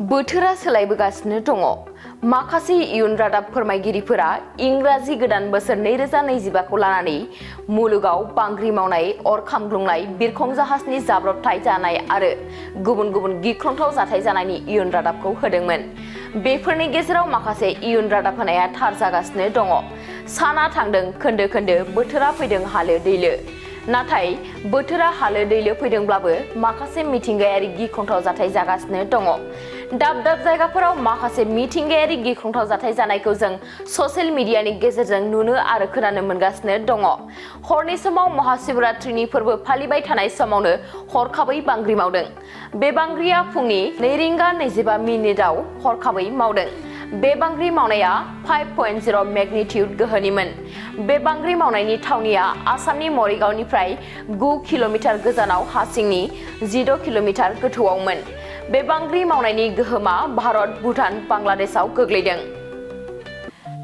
बोथोरा सोलायबोगासिनो दङ। माखासे इयुन रादाब फोरमायगिरिफोरा इंराजि गोदान बोसोर 2025खौ लानानै मुलुगाव बांग्रि मावनाय, अर खामग्लुंनाय, बिरखं जाहाजनि जाब्रबथाय जानाय आरो गुबुन गुबुन गिख्रंथाव जाथाय जानायनि इयुन रादाबखौ होदोंमोन। बेफोरनि गेजेराव माखासे इयुन रादाब होनाया थार जागासिनो दङ। साना थांदों खोन्दो खोन्दो, बोथोरा फैदों हालो दैलो। नाथाय बोथोरा हालो दैलो फैदोंब्लाबो माखासे मिथिंगायारि गिख्रंथाव जाथाय जागासिनो दङ। दाब दाब जायगाफोराव माखासे मिथिंगायारि गिख्रंथाव जाथाय जानायखौ जों ससियेल मिडियानि गेजेरजों नुनो आरो खोनानो मोनगासिनो दङ। हरनि समाव महाशिवरात्रिनि फोरबो फालिबाय थानाय समावनो हरखाबै बांग्रि मावदों। बे बांग्रिया फुंनि 2:25 हरखाबै मावदों। बे बांग्रि मावनाया 5.0 मेगनिट्युड गोहोनिमोन। बे बांग्रि मावनायनि थावनिया आसामनि मरिगावनिफ्राय 9 किल'मिटार गोजानाव हा सिंनि 16 किल'मिटार गोथौआवमोन। बे बांग्रि मावनायनि गोहोमा भारत, भुटान, बांलादेशआव गोग्लैदों।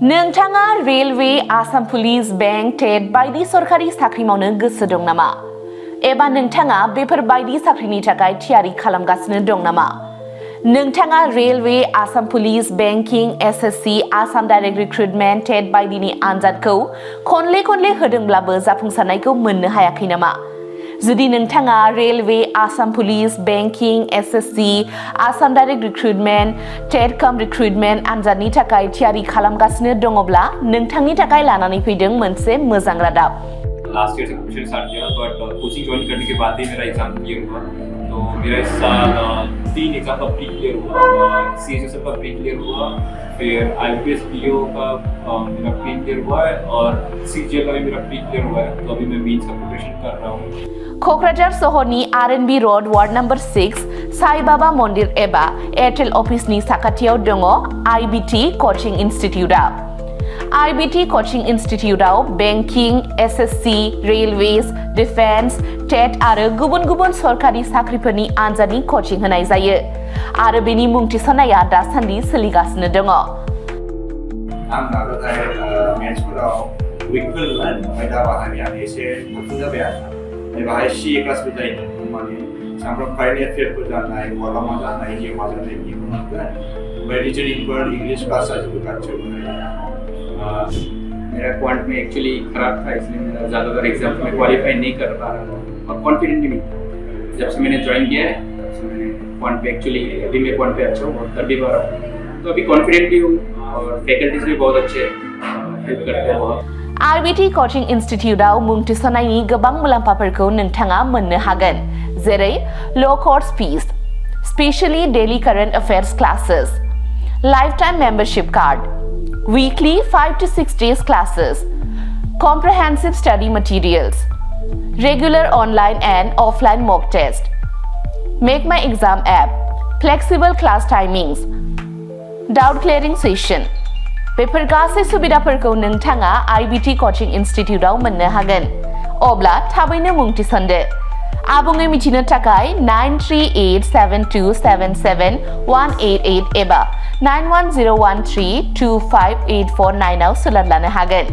नोंथाङा रेलवे, आसाम पुलिस, बेंक, टेट बायदि सरखारि साख्रि मावनो गोसो दं नामा? एबा नोंथाङा बेफोर बायदि साख्रिनि थाखाय थियारि खालामगासिनो दं नामा? नोंथाङा railway, Assam police, banking, SSC, Assam direct recruitment, TET बायदिनि आनजादखौ खनले होदोंब्लाबो जाफुंसारनायखौ मोननो हायाखै नामा? जुदि नोंथाङा railway, Assam police, banking, SSC, Assam direct recruitment, TET cum recruitment आनजादनि थाखाय थियारि खालामगासिनो दङब्ला नोंथांनि थाखाय लानानै फैदों मोनसे मोजां रादाब। लास्ट ईयर से प्रिपरेशन स्टार्ट किया बट कोचिंग ज्वाइन करने के बाद ही मेरा एग्जाम क्लियर हुआ। तो मेरा इस साल 3 एग्जाम का प्री क्लियर हुआ, सीएचएसएल का प्री क्लियर हुआ, फिर आईपीएस पीओ का मेरा प्री क्लियर हुआ है और सीजीएल का भी मेरा प्री क्लियर हुआ है। तो अभी मैं मेंस का प्रिपरेशन कर रहा हूँ। क'क्राझार सहरनि RNB road ward number 6 Sai Baba मन्दिर एबा एयारटेल अफिसनि साखाथियाव दङ आईबीटी कचिं इनस्टिट्यूटआ। आईबीटी कचिं इनस्टिट्यूटआव banking, SSC, railways, defence, TET आरो गुबुन गुबुन सरकारि साख्रिफोरनि आनजादनि कचिं होनाय जायो आरो बेनि मुं थिसननाया दासान्दि सोलिगासिनो दङ। आं नाजाथाय मेथ्सफोराव उइकफोरमोन, ओमफ्राय दा बाहायनायानो एसे गोख्रों जाबाय आरो बाहाय सीए क्लासबो जायो। माने सामफ्राम फाइनेल फेरफोर जानाय, माबा मा जानाय, जिउ मा जानाय बिदिखौ मोनगोन। ओमफ्राय रिजनिंफोर, इंग्लिश क्लास जाजोबो गासैबो। मेरा क्वांट में एक्चुअली खराब था, इसलिए मेरा ज़्यादातर एग्जाम में क्वालिफाई नहीं कर पा रहा था और कॉन्फिडेंट भी नहीं था। जब से मैंने ज्वाइन किया है तब से मैंने क्वांट पे एक्चुअली अभी मैं क्वांट पे अच्छा हूँ और कर भी पा रहा हूँ। तो अभी कॉन्फिडेंट भी हूँ और फैकल्टीज भी बहुत अच्छे हेल्प करते हैं बहुत। आईबीटी कचिं इनस्टिट्यूटआव मुं थिसननायनि गोबां मुलाम्फाफोरखौ नोंथाङा मोननो हागोन, जेरै ल' course fees, specially daily current affairs classes, lifetime membership card, weekly 5 to 6 days classes, comprehensive study materials, regular online and offline mock test, Make My Exam app, flexible class timings, doubt clearing session। बेफोर गासै सुबिदाफोरखौ नोंथाङा IBT coaching इनस्टिट्यूटआव मोननो हागोन। अब्ला थाबैनो मुं थिसनदो। आबुङै मिथिनो थाखाय 9387277188 एबा 9101325849 आव सोलोंनो हागोन।